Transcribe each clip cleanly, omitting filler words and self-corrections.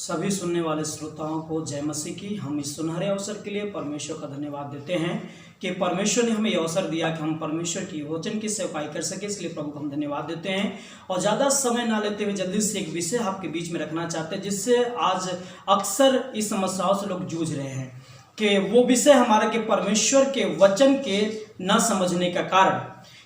सभी सुनने वाले श्रोताओं को जय मसीह की। हम इस सुनहरे अवसर के लिए परमेश्वर का धन्यवाद देते हैं कि परमेश्वर ने हमें ये अवसर दिया कि हम परमेश्वर की वचन की सेवकाई कर सके। इसलिए प्रभु को हम धन्यवाद देते हैं और ज़्यादा समय ना लेते हुए जल्दी से एक विषय आपके बीच में रखना चाहते हैं जिससे आज अक्सर इस समस्याओं से लोग जूझ रहे हैं कि वो विषय हमारा कि परमेश्वर के वचन के न समझने का कारण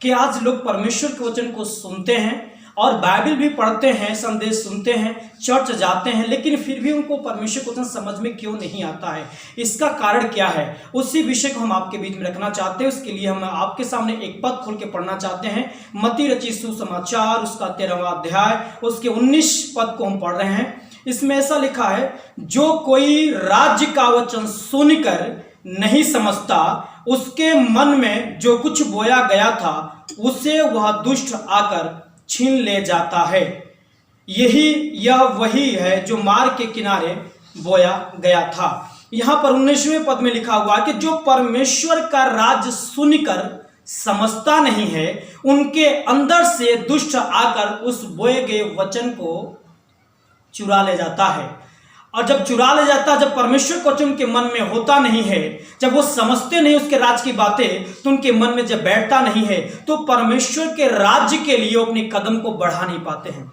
कि आज लोग परमेश्वर के वचन को सुनते हैं और बाइबल भी पढ़ते हैं, संदेश सुनते हैं, चर्च जाते हैं, लेकिन फिर भी उनको परमेश्वर को वचन समझ में क्यों नहीं आता है, इसका कारण क्या है, उसी विषय को हम आपके बीच में रखना चाहते हैं। उसके लिए हम आपके सामने एक पद खोल के पढ़ना चाहते हैं। मत्ती रचित सुसमाचार उसका 13वां अध्याय उसके 19 पद को हम पढ़ रहे हैं। इसमें ऐसा लिखा है, जो कोई राज्य का वचन सुनकर नहीं समझता, उसके मन में जो कुछ बोया गया था उसे वह दुष्ट आकर छीन ले जाता है। यह वही है जो मार्ग के किनारे बोया गया था। यहां पर 19वें पद में लिखा हुआ है कि जो परमेश्वर का राज्य सुनकर समझता नहीं है, उनके अंदर से दुष्ट आकर उस बोए गए वचन को चुरा ले जाता है। और जब चुरा ले जाता है, जब परमेश्वर का वचन उनके मन में होता नहीं है, जब वो समझते नहीं उसके राज की बातें, तो उनके मन में जब बैठता नहीं है तो परमेश्वर के राज्य के लिए अपने कदम को बढ़ा नहीं पाते हैं।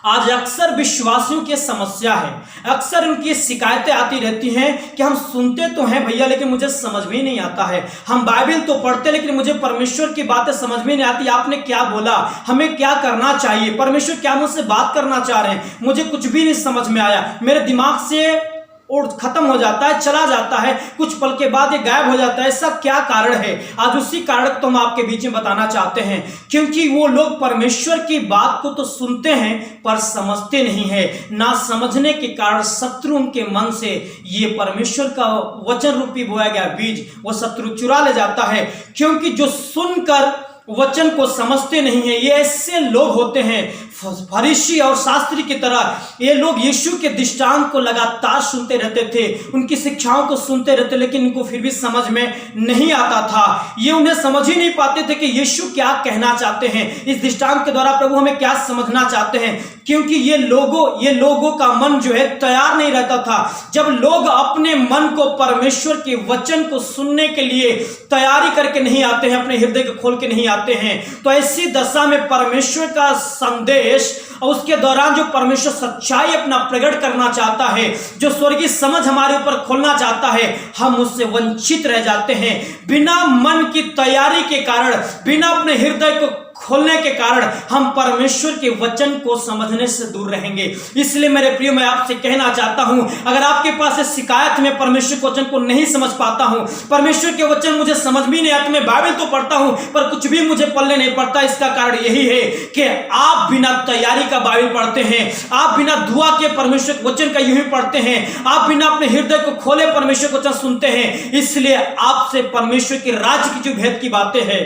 आज अक्सर विश्वासियों की समस्या है, अक्सर उनकी शिकायतें आती रहती हैं कि हम सुनते तो हैं भैया, लेकिन मुझे समझ में नहीं आता है। हम बाइबल तो पढ़ते, लेकिन मुझे परमेश्वर की बातें समझ में नहीं आती। आपने क्या बोला, हमें क्या करना चाहिए, परमेश्वर क्या मुझसे बात करना चाह रहे हैं, मुझे कुछ भी नहीं समझ में आया। मेरे दिमाग से और खत्म हो जाता है, चला जाता है, कुछ पल के बाद ये गायब हो जाता है। ऐसा क्या कारण है? आज उसी कारण को हम आपके बीच में बताना चाहते हैं, क्योंकि वो लोग परमेश्वर की बात को तो सुनते हैं पर समझते नहीं है। ना समझने के कारण शत्रु उनके मन से ये परमेश्वर का वचन रूपी बोया गया बीज वो शत्रु चुरा ले जाता है। क्योंकि जो सुनकर वचन को समझते नहीं है, ये ऐसे लोग होते हैं फरीसी और शास्त्री की तरह। ये लोग यीशु के दृष्टांत को लगातार सुनते रहते थे, उनकी शिक्षाओं को सुनते रहते, लेकिन इनको फिर भी समझ में नहीं आता था। ये उन्हें समझ ही नहीं पाते थे कि यीशु क्या कहना चाहते हैं, इस दृष्टांत के द्वारा प्रभु हमें क्या समझना चाहते हैं। क्योंकि ये लोगों का मन जो है तैयार नहीं रहता था। जब लोग अपने मन को परमेश्वर के वचन को सुनने के लिए तैयारी करके नहीं आते हैं, अपने हृदय को खोल के नहीं आते हैं, तो ऐसी दशा में परमेश्वर का संदेश और उसके दौरान जो परमेश्वर सच्चाई अपना प्रकट करना चाहता है, जो स्वर्गीय समझ हमारे ऊपर खोलना चाहता है, हम उससे वंचित रह जाते हैं। बिना मन की तैयारी के कारण, बिना अपने हृदय को खोलने के कारण हम परमेश्वर के वचन को समझने से दूर रहेंगे। इसलिए मेरे प्रिय, मैं आपसे कहना चाहता हूं, अगर आपके पास है शिकायत में परमेश्वर के वचन को नहीं समझ पाता हूं, परमेश्वर के वचन मुझे समझ भी नहीं आता, मैं बाइबल तो पढ़ता हूं पर कुछ भी मुझे पल्ले नहीं पड़ता, इसका कारण यही है कि आप बिना तैयारी का बाइबल पढ़ते हैं, आप बिना दुआ के परमेश्वर के वचन का यूं ही पढ़ते हैं, आप बिना अपने हृदय को खोले परमेश्वर के वचन सुनते हैं। इसलिए आपसे परमेश्वर के राज्य की जो भेद की बातें हैं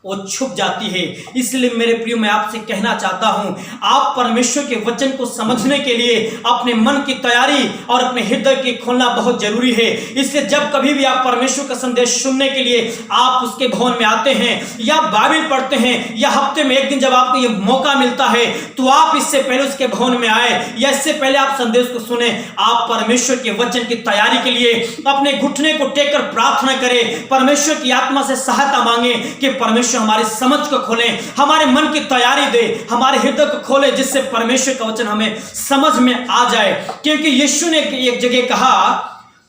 वो छुप जाती है। इसलिए मेरे प्रियो, मैं आपसे कहना चाहता हूं, आप परमेश्वर के वचन को समझने के लिए अपने मन की तैयारी और अपने हृदय की खोलना बहुत जरूरी है। इसलिए जब कभी भी आप परमेश्वर का संदेश सुनने के लिए आप उसके भवन में आते हैं या बाइबल पढ़ते हैं, या हफ्ते में एक दिन जब आपको यह मौका मिलता है, तो आप इससे पहले उसके भवन में आए या इससे पहले आप संदेश को सुने, आप परमेश्वर के वचन की तैयारी के लिए अपने घुटने को टेक कर प्रार्थना करें, परमेश्वर की आत्मा से सहायता मांगे कि परमेश्वर हमारी समझ को खोले, हमारे मन की तैयारी दे, हमारे हृदय को खोले, जिससे परमेश्वर का वचन हमें समझ में आ जाए। क्योंकि यीशु ने एक जगह कहा,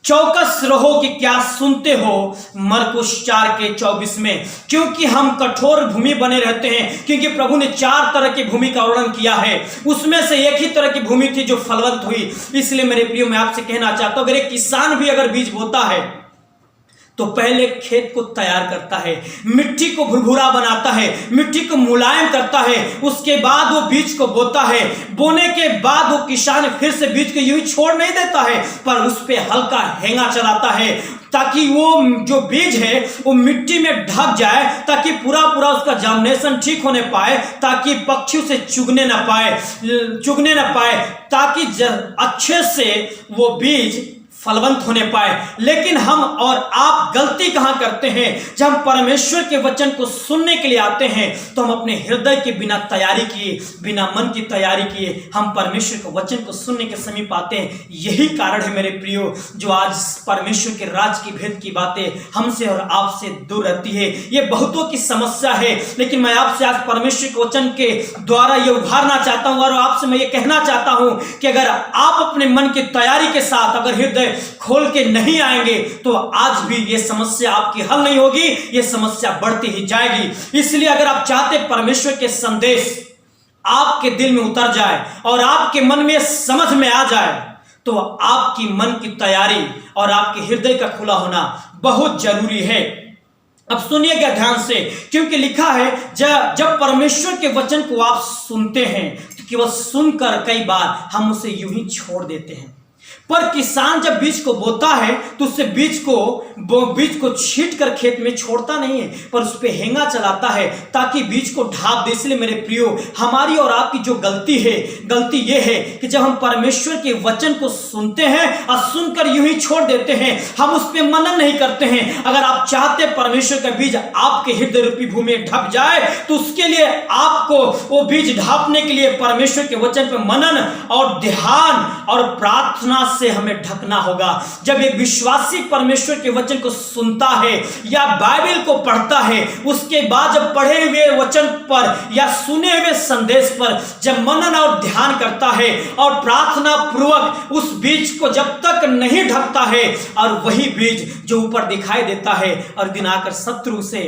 चौकस रहो कि क्या सुनते हो, मरकुस 4:24 में। क्योंकि हम कठोर भूमि बने रहते हैं, क्योंकि प्रभु ने 4 तरह की भूमि का वर्णन किया है, उसमें से एक ही तरह की भूमि थी जो फलवंत हुई। इसलिए मेरे प्रियो, मैं आपसे कहना चाहता हूं, अगर एक किसान भी अगर बीज बोता है तो पहले खेत को तैयार करता है, मिट्टी को भुरभुरा बनाता है, मिट्टी को मुलायम करता है, उसके बाद वो बीज को बोता है। बोने के बाद वो किसान फिर से बीज को यूं ही छोड़ नहीं देता है, पर उस पे हल्का हेंगा चलाता है, ताकि वो जो बीज है वो मिट्टी में ढक जाए, ताकि पूरा उसका जर्मिनेशन ठीक होने पाए, ताकि पक्षी उसे चुगने ना पाए, ताकि अच्छे से वो बीज फलवंत होने पाए। लेकिन हम और आप गलती कहां करते हैं? जब हम परमेश्वर के वचन को सुनने के लिए आते हैं तो हम अपने हृदय के बिना तैयारी किए, बिना मन की तैयारी किए हम परमेश्वर के वचन को सुनने के समीप आते हैं। यही कारण है मेरे प्रियो, जो आज परमेश्वर के राज की भेद की बातें हमसे और आपसे दूर रहती है। ये बहुतों की समस्या है, लेकिन मैं आपसे आज परमेश्वर के वचन के द्वारा ये उभारना चाहता हूं और आपसे मैं ये कहना चाहता हूं कि अगर आप अपने मन की तैयारी के साथ अगर हृदय खोल के नहीं आएंगे तो आज भी ये समस्या आपकी हल नहीं होगी, ये समस्या बढ़ती ही जाएगी। इसलिए अगर आप चाहते परमेश्वर के संदेश आपके दिल में उतर जाए और आपके मन में समझ में आ जाए तो आपकी मन की तैयारी और आपके हृदय का खुला होना बहुत जरूरी है। अब सुनिएगा ध्यान से, क्योंकि लिखा है जब परमेश्वर के वचन को आप सुनते हैं तो केवल सुनकर कई बार हम उसे यूं ही छोड़ देते हैं। पर किसान जब बीज को बोता है तो उससे बीज को छींट कर खेत में छोड़ता नहीं है, पर उस पे हेंगा चलाता है ताकि बीज को ढाप दे। इसलिए मेरे प्रियो, हमारी और आपकी जो गलती ये है कि जब हम परमेश्वर के वचन को सुनते हैं और सुनकर यूं ही छोड़ देते हैं, हम उस पे मनन नहीं करते हैं। अगर आप चाहते परमेश्वर का बीज आपके हृदय रूपी भूमि में ढप जाए तो उसके लिए आपको वो बीज ढापने के लिए परमेश्वर के वचन पे मनन और ध्यान और प्रार्थना से हमें ढकना होगा। जब एक विश्वासी परमेश्वर के वचन को सुनता है या बाइबल को पढ़ता है, उसके बाद जब पढ़े हुए वचन पर या सुने हुए संदेश पर जब मनन और ध्यान करता है और प्रार्थना पूर्वक उस बीज को जब तक नहीं ढकता है, और वही बीज जो ऊपर दिखाई देता है और दिन आकर शत्रु से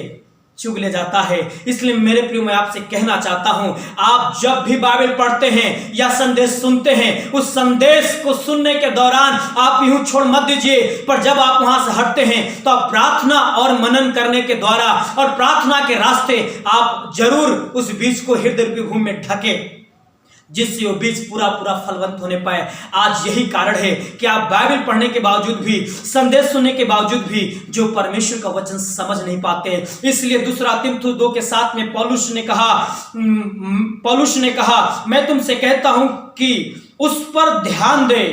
चुग ले जाता है। इसलिए मेरे प्रिय, मैं आपसे कहना चाहता हूं, आप जब भी बाइबल पढ़ते हैं या संदेश सुनते हैं, उस संदेश को सुनने के दौरान आप यूं छोड़ मत दीजिए, पर जब आप वहां से हटते हैं तो आप प्रार्थना और मनन करने के द्वारा और प्रार्थना के रास्ते आप जरूर उस बीज को हृदय रूपी भूमि में ढके, जिससे वो बीज पूरा फलवंत होने पाए। आज यही कारण है कि आप बाइबल पढ़ने के बावजूद भी, संदेश सुनने के बावजूद भी जो परमेश्वर का वचन समझ नहीं पाते। इसलिए दूसरा तीमुथियुस 2:7 में पौलुस ने कहा, मैं तुमसे कहता हूं कि उस पर ध्यान दे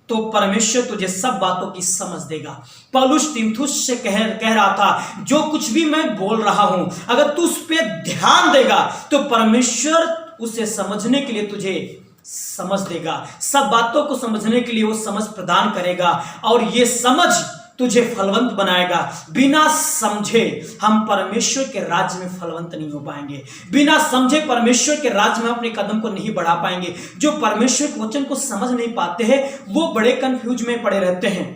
तो परमेश्वर तुझे सब बातों की समझ देगा। पौलुस तीमुथियुस से कह रहा था, जो कुछ भी मैं बोल रहा हूं, अगर तू उस पर ध्यान देगा तो परमेश्वर उसे समझने के लिए तुझे समझ देगा, सब बातों को समझने के लिए वो समझ प्रदान करेगा और ये समझ तुझे फलवंत बनाएगा। बिना समझे हम परमेश्वर के राज्य में फलवंत नहीं हो पाएंगे। बिना समझे परमेश्वर के राज्य में अपने कदम को नहीं बढ़ा पाएंगे। जो परमेश्वर के वचन को समझ नहीं पाते हैं वो बड़े कंफ्यूज में पड़े रहते हैं।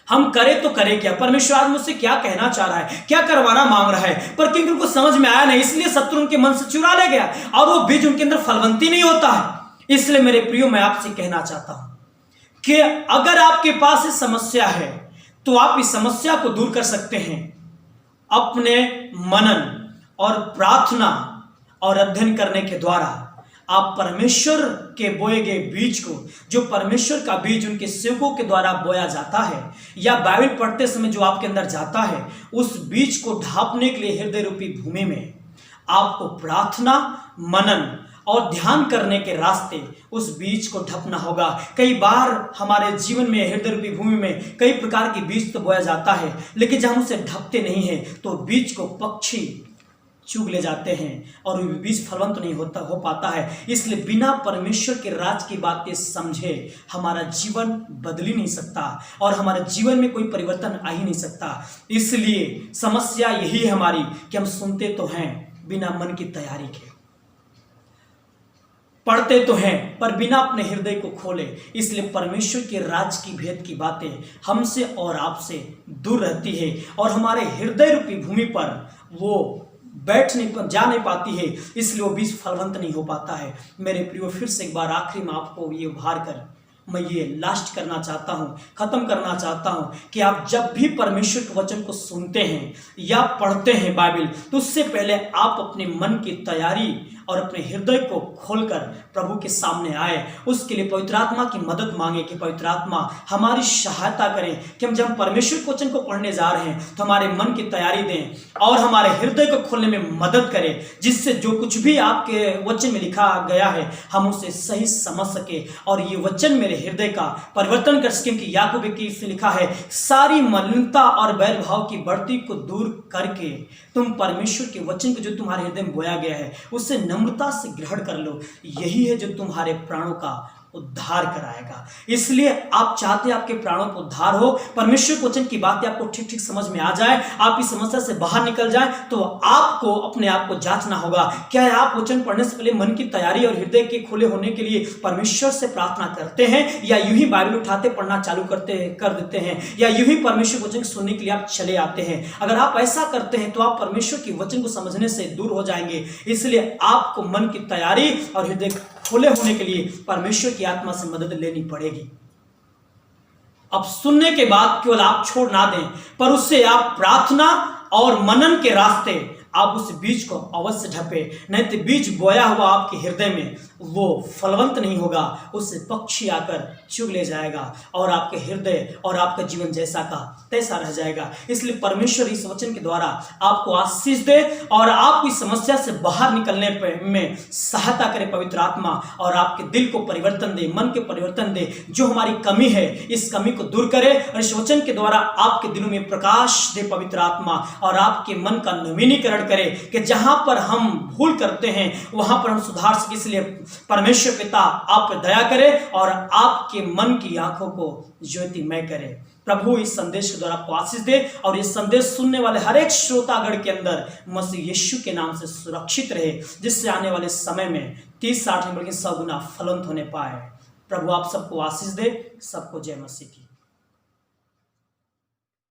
हम करें तो करें क्या? परमेश्वर आज मुझसे क्या कहना चाह रहा है, क्या करवाना मांग रहा है, पर क्योंकि उनको समझ में आया नहीं, इसलिए शत्रु उनके मन से चुरा ले गया और वो बीज उनके अंदर फलवंती नहीं होता है। इसलिए मेरे प्रियो, मैं आपसे कहना चाहता हूं कि अगर आपके पास ये समस्या है तो आप इस समस्या को दूर कर सकते हैं अपने मनन और प्रार्थना और अध्ययन करने के द्वारा। आप परमेश्वर के बोए गए बीज को, जो परमेश्वर का बीज उनके सेवकों के द्वारा बोया जाता है या बाइबल पढ़ते समय जो आपके अंदर जाता है, उस बीज को ढापने के लिए हृदय रूपी भूमि में आपको प्रार्थना, मनन और ध्यान करने के रास्ते उस बीज को ढपना होगा। कई बार हमारे जीवन में हृदय रूपी भूमि में कई प्रकार के बीज तो बोया जाता है, लेकिन जब हम उसे ढपते नहीं हैं तो बीज को पक्षी चुग ले जाते हैं और बीज फलवंत नहीं हो पाता है। इसलिए बिना परमेश्वर के राज की बातें समझे हमारा जीवन बदल ही नहीं सकता और हमारे जीवन में कोई परिवर्तन आ ही नहीं सकता। इसलिए समस्या यही है हमारी कि हम सुनते तो हैं बिना मन की तैयारी के, पढ़ते तो हैं पर बिना अपने हृदय को खोले। इसलिए परमेश्वर के राज की भेद की बातें हमसे और आपसे दूर रहती है और हमारे हृदय रूपी भूमि पर वो जा नहीं पाती है, इसलिए वो बीज फलवंत नहीं हो पाता है। मेरे प्रियो, फिर से एक बार आखिरी में आपको ये उभार कर मैं ये लास्ट करना चाहता हूँ, खत्म करना चाहता हूँ कि आप जब भी परमेश्वर के वचन को सुनते हैं या पढ़ते हैं बाइबल, तो उससे पहले आप अपने मन की तैयारी और अपने हृदय को खोलकर प्रभु के सामने आए। उसके लिए पवित्र आत्मा की मदद मांगे कि पवित्र आत्मा हमारी सहायता करें कि हम जब परमेश्वर के वचन को पढ़ने जा रहे हैं तो हमारे मन की तैयारी दें और हमारे हृदय को खोलने में मदद करें, जिससे जो कुछ भी आपके वचन में लिखा गया है हम उसे सही समझ सके और ये वचन मेरे हृदय का परिवर्तन कर सके। कि याकूब से लिखा है, सारी मलिनता और बैर भाव की बढ़ती को दूर करके तुम परमेश्वर के वचन को जो तुम्हारे हृदय में बोया गया है उसे नम्रता से ग्रहण कर लो, यही है जो तुम्हारे प्राणों का उद्धार कराएगा। इसलिए आप चाहते हैं आपके प्राणों को उद्धार हो, परमेश्वर के वचन की बातें आपको ठीक ठीक समझ में आ जाए, आप इस समस्या से बाहर निकल जाए, तो आपको अपने आप को जांचना होगा। क्या आप वचन पढ़ने से पहले मन की तैयारी और हृदय के खुले होने के लिए परमेश्वर से प्रार्थना करते हैं, या यूं ही बाइबल उठाते पढ़ना चालू कर देते हैं, या यूं ही परमेश्वर वचन सुनने के लिए आप चले आते हैं? अगर आप ऐसा करते हैं तो आप परमेश्वर के वचन को समझने से दूर हो जाएंगे। इसलिए आपको मन की तैयारी और हृदय खुले होने के लिए परमेश्वर की आत्मा से मदद लेनी पड़ेगी। अब सुनने के बाद केवल आप छोड़ ना दें, पर उससे आप प्रार्थना और मनन के रास्ते आप उस बीज को अवश्य ढपे, नहीं तो बीज बोया हुआ आपके हृदय में वो फलवंत नहीं होगा, उससे पक्षी आकर चुग ले जाएगा और आपके हृदय और आपका जीवन जैसा का तैसा रह जाएगा। इसलिए परमेश्वर इस वचन के द्वारा आपको आशीष दे और आपको इस समस्या से बाहर निकलने में सहायता करे पवित्र आत्मा, और आपके दिल को परिवर्तन दे, मन के परिवर्तन दे, जो हमारी कमी है इस कमी को दूर करे और इस वचन के द्वारा आपके दिलों में प्रकाश दे पवित्र आत्मा, और आपके मन का नवीनीकरण करे कि जहां पर हम भूल करते हैं वहां पर हम सुधार सके। इसलिए परमेश्वर पिता आप पर दया करे और आपके मन की आंखों को ज्योतिमय करे। प्रभु इस संदेश के द्वारा आपको आशीष दे और ये संदेश सुनने वाले हर एक श्रोतागण के अंदर मसीह यीशु के नाम से सुरक्षित रहे, जिससे आने वाले समय में 30, 60 बल्कि 100 गुना फलवंत होने पाए। प्रभु आप सबको आशीष दे। सबको जय मसीह की।